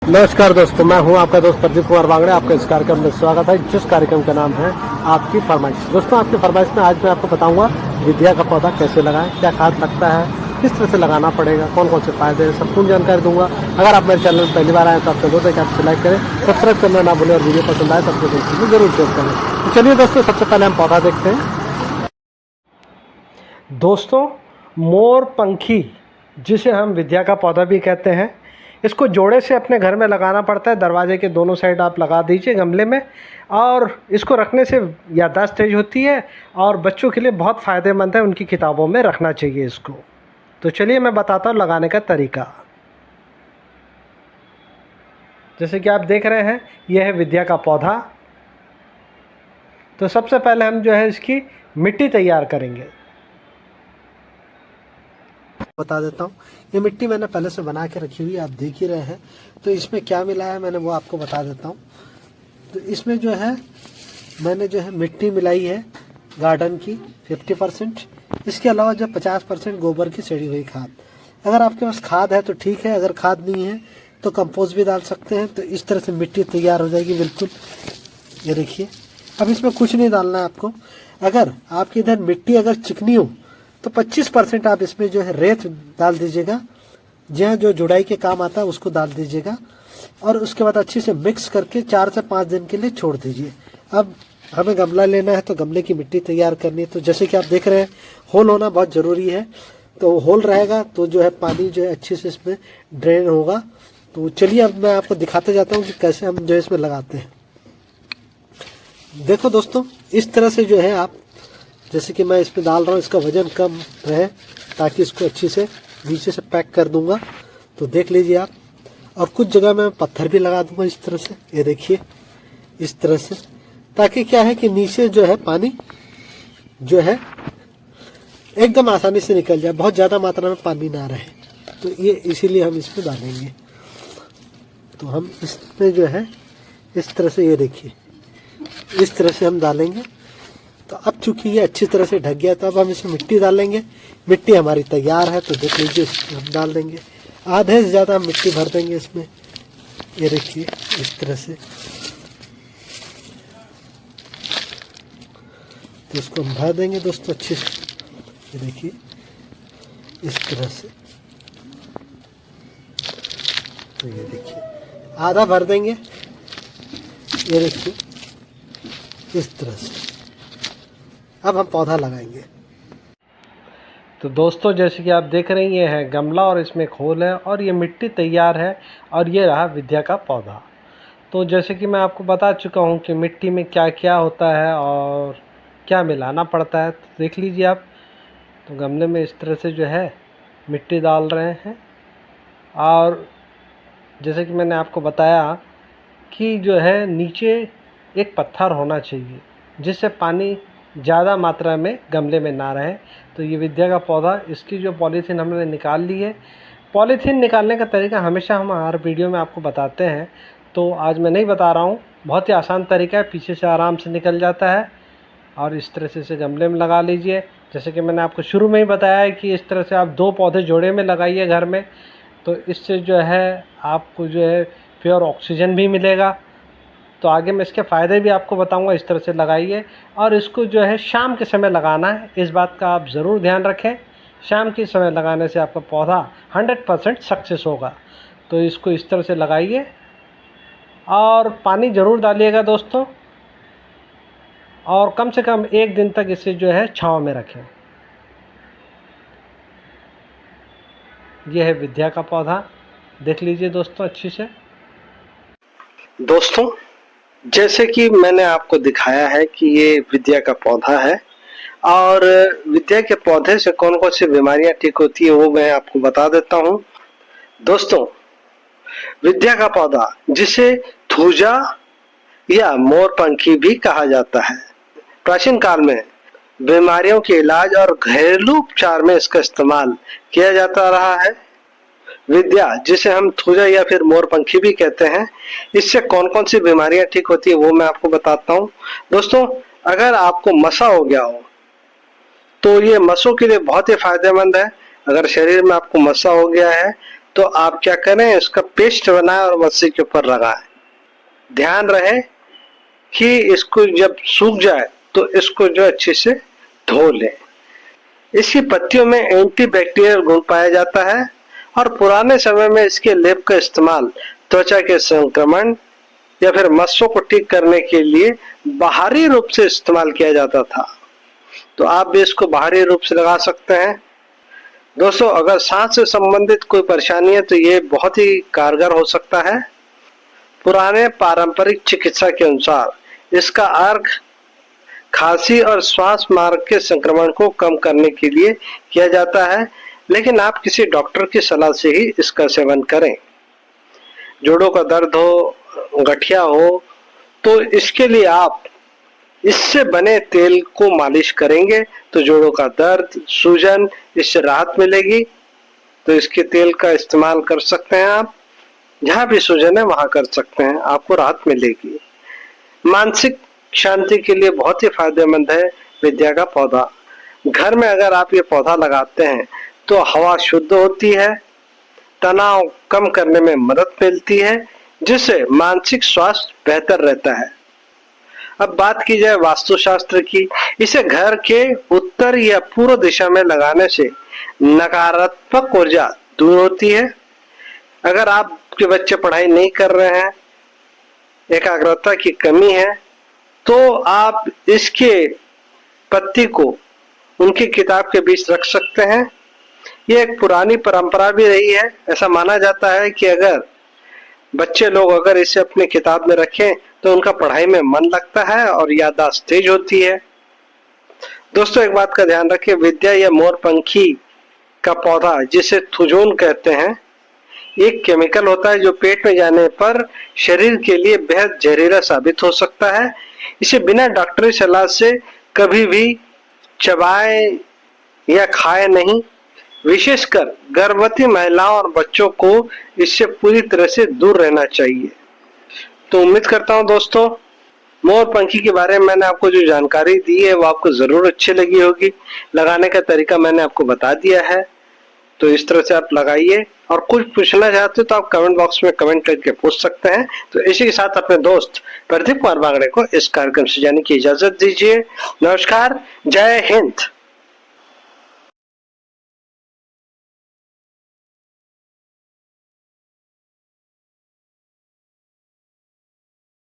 नमस्कार दोस्तों, मैं हूं आपका दोस्त प्रदीप कुमार बांगड़े। आपका इस कार्यक्रम में स्वागत है, जिस कार्यक्रम का नाम है आपकी फरमाइश। दोस्तों, आपकी फरमाइश में आज मैं आपको बताऊंगा विद्या का पौधा कैसे लगाएं, क्या खाद लगता है, किस तरह से लगाना पड़ेगा, कौन कौन से फायदे हैं, संपूर्ण जानकारी दूंगा। अगर आप मेरे चैनल में पहली बार आए तो आपसे अनुरोध है कि आप लाइक करें, सब्सक्राइब करना ना भूलें और वीडियो पसंद आए तो अपने दोस्तों में जरूर शेयर करें। तो चलिए दोस्तों, सबसे पहले हम पौधा देखते हैं। दोस्तों, मोर पंखी, जिसे हम विद्या का पौधा भी कहते हैं, इसको जोड़े से अपने घर में लगाना पड़ता है। दरवाजे के दोनों साइड आप लगा दीजिए गमले में, और इसको रखने से याददाश्त तेज होती है और बच्चों के लिए बहुत फ़ायदेमंद है। उनकी किताबों में रखना चाहिए इसको। तो चलिए मैं बताता हूँ लगाने का तरीका। जैसे कि आप देख रहे हैं, यह है विद्या का पौधा। तो सबसे पहले हम जो है इसकी मिट्टी तैयार करेंगे। बता देता हूँ, ये मिट्टी मैंने पहले से बना के रखी हुई है, आप देख ही रहे हैं। तो इसमें क्या मिला है मैंने वो आपको बता देता हूँ। तो इसमें जो है मैंने जो है मिट्टी मिलाई है गार्डन की 50%। इसके अलावा जो 50% गोबर की सड़ी हुई खाद। अगर आपके पास खाद है तो ठीक है, अगर खाद नहीं है तो कंपोस्ट भी डाल सकते हैं। तो इस तरह से मिट्टी तैयार हो जाएगी बिल्कुल। ये देखिए, अब इसमें कुछ नहीं डालना है आपको। अगर आपकी इधर मिट्टी अगर चिकनी हो तो 25% आप इसमें जो है रेत डाल दीजिएगा, जहाँ जो जुड़ाई के काम आता है उसको डाल दीजिएगा, और उसके बाद अच्छे से मिक्स करके 4 से 5 दिन के लिए छोड़ दीजिए। अब हमें गमला लेना है तो गमले की मिट्टी तैयार करनी है। तो जैसे कि आप देख रहे हैं, होल होना बहुत ज़रूरी है। तो होल रहेगा तो जो है पानी जो है अच्छे से इसमें ड्रेन होगा। तो चलिए अब मैं आपको दिखाते जाता हूँ कि कैसे हम जो है इसमें लगाते हैं। देखो दोस्तों, इस तरह से जो है आप, जैसे कि मैं इसमें डाल रहा हूँ, इसका वजन कम रहे ताकि इसको अच्छी से नीचे से पैक कर दूंगा। तो देख लीजिए आप। और कुछ जगह मैं पत्थर भी लगा दूंगा इस तरह से। ये देखिए, इस तरह से, ताकि क्या है कि नीचे जो है पानी जो है एकदम आसानी से निकल जाए, बहुत ज़्यादा मात्रा में पानी ना रहे। तो ये इसीलिए हम इसमें डालेंगे। तो हम इसमें जो है इस तरह से, ये देखिए, इस तरह से हम डालेंगे। तो अब चूंकि ये अच्छी तरह से ढक गया, तो अब हम इसमें मिट्टी डालेंगे। मिट्टी हमारी तैयार है, तो देख लीजिए, इसमें हम डाल देंगे। आधे से ज़्यादा मिट्टी भर देंगे इसमें। ये देखिए, इस तरह से। तो इसको हम भर देंगे दोस्तों अच्छे से। ये देखिए, इस तरह से। तो ये देखिए, आधा भर देंगे। ये देखिए, इस तरह से। अब हम पौधा लगाएंगे। तो दोस्तों, जैसे कि आप देख रहे हैं, ये है गमला और इसमें एक होल है और ये मिट्टी तैयार है, और ये रहा विद्या का पौधा। तो जैसे कि मैं आपको बता चुका हूँ कि मिट्टी में क्या क्या होता है और क्या मिलाना पड़ता है। तो देख लीजिए आप। तो गमले में इस तरह से जो है मिट्टी डाल रहे हैं, और जैसे कि मैंने आपको बताया कि जो है नीचे एक पत्थर होना चाहिए, जिससे पानी ज़्यादा मात्रा में गमले में ना रहे। तो ये विद्या का पौधा, इसकी जो पॉलीथीन हमने निकाल ली है। पॉलीथीन निकालने का तरीका हमेशा हम हर वीडियो में आपको बताते हैं, तो आज मैं नहीं बता रहा हूँ। बहुत ही आसान तरीका है, पीछे से आराम से निकल जाता है। और इस तरह से इसे गमले में लगा लीजिए। जैसे कि मैंने आपको शुरू में ही बताया है कि इस तरह से आप 2 पौधे जोड़े में लगाइए घर में। तो इससे जो है आपको जो है प्योर ऑक्सीजन भी मिलेगा। तो आगे मैं इसके फ़ायदे भी आपको बताऊंगा। इस तरह से लगाइए, और इसको जो है शाम के समय लगाना है। इस बात का आप ज़रूर ध्यान रखें, शाम के समय लगाने से आपका पौधा 100% सक्सेस होगा। तो इसको इस तरह से लगाइए, और पानी ज़रूर डालिएगा दोस्तों, और कम से कम 1 दिन तक इसे जो है छांव में रखें। यह है विद्या का पौधा, देख लीजिए दोस्तों अच्छी से। दोस्तों, जैसे कि मैंने आपको दिखाया है कि ये विद्या का पौधा है, और विद्या के पौधे से कौन कौन सी बीमारियां ठीक होती है वो मैं आपको बता देता हूं। दोस्तों, विद्या का पौधा, जिसे थूजा या मोरपंखी भी कहा जाता है, प्राचीन काल में बीमारियों के इलाज और घरेलू उपचार में इसका इस्तेमाल किया जाता रहा है। विद्या, जिसे हम थूजा या फिर मोरपंखी भी कहते हैं, इससे कौन कौन सी बीमारियां ठीक होती है वो मैं आपको बताता हूँ। दोस्तों, अगर आपको मसा हो गया हो तो ये मसों के लिए बहुत ही फायदेमंद है। अगर शरीर में आपको मसा हो गया है तो आप क्या करें, इसका पेस्ट बनाएं और मच्छी के ऊपर लगाएं। ध्यान रहे कि इसको जब सूख जाए तो इसको जो अच्छे से धो लें। इसकी पत्तियों में एंटीबैक्टीरियल गुण पाया जाता है और पुराने समय में इसके लेप का इस्तेमाल त्वचा के संक्रमण या फिर मस्सों को ठीक करने के लिए बाहरी रूप से इस्तेमाल किया जाता था। तो आप भी इसको बाहरी रूप से लगा सकते हैं। दोस्तों, अगर सांस से संबंधित कोई परेशानी है तो ये बहुत ही कारगर हो सकता है। पुराने पारंपरिक चिकित्सा के अनुसार इसका अर्घ खांसी और श्वास मार्ग के संक्रमण को कम करने के लिए किया जाता है, लेकिन आप किसी डॉक्टर की सलाह से ही इसका सेवन करें। जोड़ों का दर्द हो, गठिया हो, तो इसके लिए आप इससे बने तेल को मालिश करेंगे तो जोड़ों का दर्द, सूजन, इससे राहत मिलेगी। तो इसके तेल का इस्तेमाल कर सकते हैं आप, जहां भी सूजन है वहां कर सकते हैं, आपको राहत मिलेगी। मानसिक शांति के लिए बहुत ही फायदेमंद है विद्या का पौधा। घर में अगर आप ये पौधा लगाते हैं तो हवा शुद्ध होती है, तनाव कम करने में मदद मिलती है, जिससे मानसिक स्वास्थ्य बेहतर रहता है। अब बात की जाए वास्तुशास्त्र की, इसे घर के उत्तर या पूर्व दिशा में लगाने से नकारात्मक ऊर्जा दूर होती है। अगर आपके बच्चे पढ़ाई नहीं कर रहे हैं, एकाग्रता की कमी है, तो आप इसके पत्ती को उनकी किताब के बीच रख सकते हैं। ये एक पुरानी परंपरा भी रही है। ऐसा माना जाता है कि अगर बच्चे लोग अगर इसे अपनी किताब में रखें तो उनका पढ़ाई में मन लगता है और याददाश्त तेज होती है। दोस्तों, एक बात का ध्यान रखें, विद्या या मोरपंखी का पौधा जिसे थुजोन कहते हैं, एक केमिकल होता है जो पेट में जाने पर शरीर के लिए बेहद जहरीला साबित हो सकता है। इसे बिना डॉक्टरी सलाह से कभी भी चबाए या खाए नहीं। विशेषकर गर्भवती महिलाओं और बच्चों को इससे पूरी तरह से दूर रहना चाहिए। तो उम्मीद करता हूं दोस्तों, मोरपंखी के बारे में मैंने आपको जो जानकारी दी है वो आपको जरूर अच्छी लगी होगी। लगाने का तरीका मैंने आपको बता दिया है, तो इस तरह से आप लगाइए। और कुछ पूछना चाहते हो तो आप कमेंट बॉक्स में कमेंट करके पूछ सकते हैं। तो इसी के साथ अपने दोस्त प्रदीप कुमार बांगड़े को इस कार्यक्रम से जाने की इजाजत दीजिए। नमस्कार, जय हिंद।